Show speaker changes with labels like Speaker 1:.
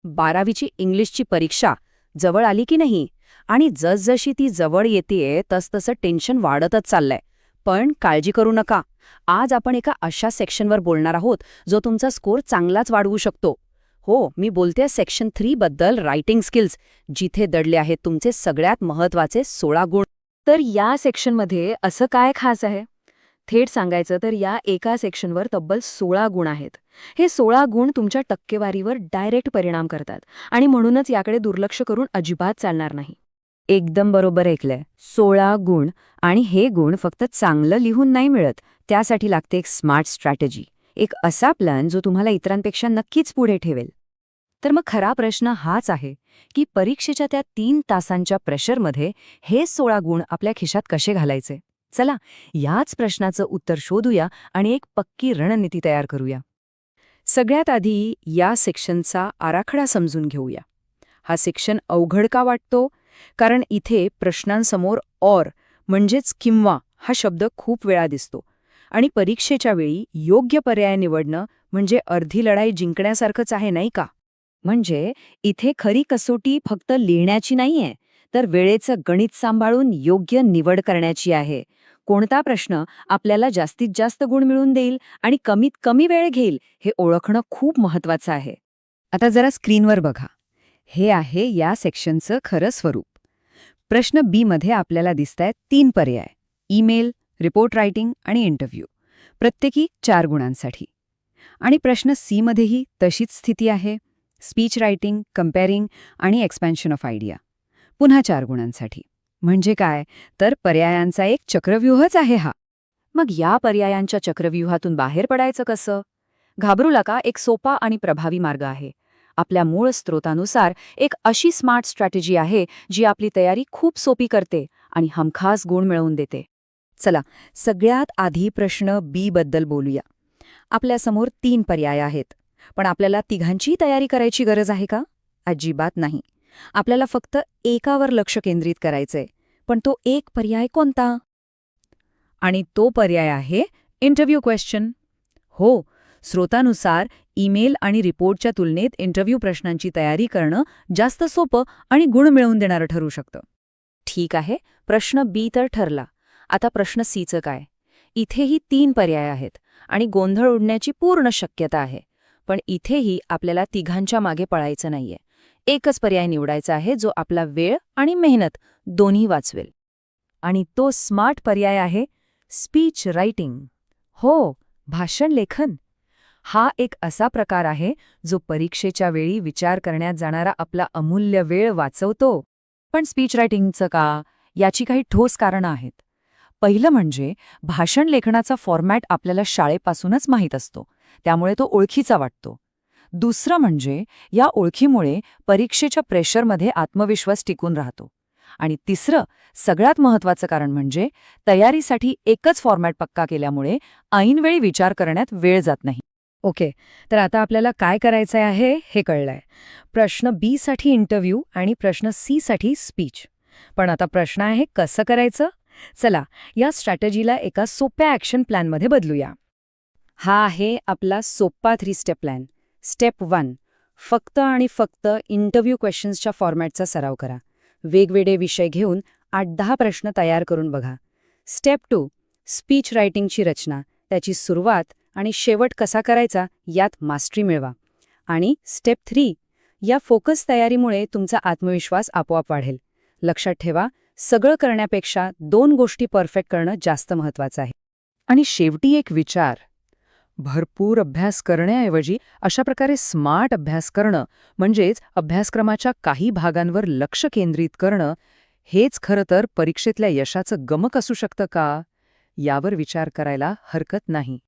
Speaker 1: 12वीची इंग्लिशची परीक्षा जवळ आली की नाही आणि जसजशी ती जवळ येतेय तसतसं टेन्शन वाढतच चाललंय. पण काळजी करू नका. आज आपण एका अशा सेक्शनवर बोलणार आहोत जो तुमचा स्कोर चांगलाच वाढवू शकतो. हो, मी बोलतेय सेक्शन 3 बद्दल, रायटिंग स्किल्स, जिथे दडले आहेत तुमचे सगळ्यात महत्वाचे 16 गुण.
Speaker 2: तर या सेक्शनमध्ये असं काय खास आहे? थेट सांगायचं तर या एका सेक्शनवर तब्बल 16 गुण आहेत. हे 16 गुण तुमच्या टक्केवारीवर डायरेक्ट परिणाम करतात आणि म्हणूनच याकडे दुर्लक्ष करून अजिबात चालणार नाही.
Speaker 1: एकदम बरोबर ऐकलंय. 16 गुण. आणि हे गुण फक्त चांगलं लिहून नाही मिळत. त्यासाठी लागते एक स्मार्ट स्ट्रॅटेजी, एक असा प्लॅन जो तुम्हाला इतरांपेक्षा नक्कीच पुढे ठेवेल. तर मग खरा प्रश्न हाच आहे की परीक्षेच्या त्या 3 तासांच्या प्रेशरमध्ये हे 16 गुण आपल्या खिशात कसे घालायचे. चला, याच प्रश्नाचं उत्तर शोधूया आणि एक पक्की रणनीती तयार करूया. सगळ्यात आधी या सेक्शनचा आराखडा समजून घेऊया. हा सेक्शन अवघड का वाटतो? कारण इथे प्रश्नांसमोर ऑर म्हणजेच किंवा हा शब्द खूप वेळा दिसतो आणि परीक्षेच्या वेळी योग्य पर्याय निवडणं म्हणजे अर्धी लढाई जिंकण्यासारखंच आहे, नाही का? म्हणजे इथे खरी कसोटी फक्त लिहिण्याची नाहीये, तर वेळेचं गणित सांभाळून योग्य निवड करण्याची आहे. कोणता प्रश्न आपल्याला जास्तीत जास्त गुण मिळवून देईल आणि कमीत कमी वेळ घेईल हे ओळखणं खूप महत्वाचं आहे. आता जरा स्क्रीनवर बघा. हे आहे या सेक्शनचं खरं स्वरूप. प्रश्न बी मध्ये आपल्याला दिसतायत 3 पर्याय: ईमेल, रिपोर्ट रायटिंग आणि इंटरव्ह्यू, प्रत्येकी 4 गुणांसाठी. आणि प्रश्न सी मध्येही तशीच स्थिती आहे. स्पीच रायटिंग, कंपेअरिंग आणि एक्सपॅन्शन ऑफ आयडिया, पुन्हा 4 गुणांसाठी. म्हणजे काय, तर पर्यायांचा एक चक्रव्यूहच आहे हा. मग या पर्यायांच्या चक्रव्यूहातून बाहेर पडायचं कसं? घाबरू नका, एक सोपा आणि प्रभावी मार्ग आहे. आपल्या मूळ स्रोतानुसार एक अशी स्मार्ट स्ट्रॅटेजी आहे जी आपली तयारी खूप सोपी करते आणि हमखास गुण मिळवून देते. चला, सगळ्यात आधी प्रश्न बी बद्दल बोलूया. आपल्यासमोर 3 पर्याय आहेत. पण आपल्याला तिघांची तयारी करायची गरज आहे का? अजिबात नाही. आपल्याला फक्त एकावर लक्ष केंद्रित करायचंय. पण तो एक पर्याय कोणता? आणि तो पर्याय आहे इंटरव्ह्यू क्वेश्चन. हो, स्रोतानुसार ईमेल आणि रिपोर्टच्या तुलनेत इंटरव्ह्यू प्रश्नांची तयारी करणं जास्त सोपं आणि गुण मिळवून देणारं ठरू शकतं. ठीक आहे, प्रश्न बी तर ठरला. आता प्रश्न सीचं काय? इथेही 3 पर्याय आहेत आणि गोंधळ उडण्याची पूर्ण शक्यता आहे. पण इथेही आपल्याला तिघांच्या मागे पळायचं नाहीये. एकच पर्याय निवडायचा आहे जो आपला वेळ आणि मेहनत दोन्ही वाचवेल. आणि तो स्मार्ट पर्याय आहे स्पीच रायटिंग. हो, भाषण लेखन. हा एक असा प्रकार आहे जो परीक्षेच्या वेळी विचार करण्यात जाणारा आपला अमूल्य वेळ वाचवतो. पण स्पीच रायटिंगचं का? याची काही ठोस कारणं आहेत. पहिलं म्हणजे भाषण लेखनाचा फॉर्मॅट आपल्याला शाळेपासूनच माहीत असतो, त्यामुळे तो ओळखीचा वाटतो. दुसरं म्हणजे या ओळखीमुळे परीक्षेच्या प्रेशरमध्ये आत्मविश्वास टिकून राहतो. आणि तिसरं, सगळ्यात महत्त्वाचं कारण म्हणजे तयारीसाठी एकच फॉर्मॅट पक्का केल्यामुळे ऐनवेळी विचार करण्यात वेळ जात नाही. ओके, तर आता आपल्याला काय करायचं आहे हे कळलंय. प्रश्न बी साठी इंटरव्ह्यू आणि प्रश्न सी साठी स्पीच. पण आता प्रश्न आहे कसं करायचं? चला, या स्ट्रॅटेजीला एका सोप्या ॲक्शन प्लॅनमध्ये बदलूया. हा आहे आपला सोप्पा 3 स्टेप प्लॅन. स्टेप 1, फक्त आणि फक्त इंटरव्ह्यू क्वेश्चन्सच्या फॉर्मॅटचा सराव करा. वेगवेगळे विषय घेऊन 8-10 प्रश्न तयार करून बघा. स्टेप 2, स्पीच रायटिंगची रचना, त्याची सुरुवात आणि शेवट कसा करायचा यात मास्टरी मिळवा. आणि स्टेप 3, या फोकस तयारीमुळे तुमचा आत्मविश्वास आपोआप वाढेल. लक्षात ठेवा, सगळं करण्यापेक्षा 2 गोष्टी परफेक्ट करणं जास्त महत्त्वाचं आहे. आणि शेवटी एक विचार, भरपूर अभ्यास करण्याऐवजी अशा प्रकारे स्मार्ट अभ्यास करणं, म्हणजेच अभ्यासक्रमाच्या काही भागांवर लक्ष केंद्रित करणं, हेच खरं तर परीक्षेतल्या यशाचं गमक असू शकतं का? यावर विचार करायला हरकत नाही.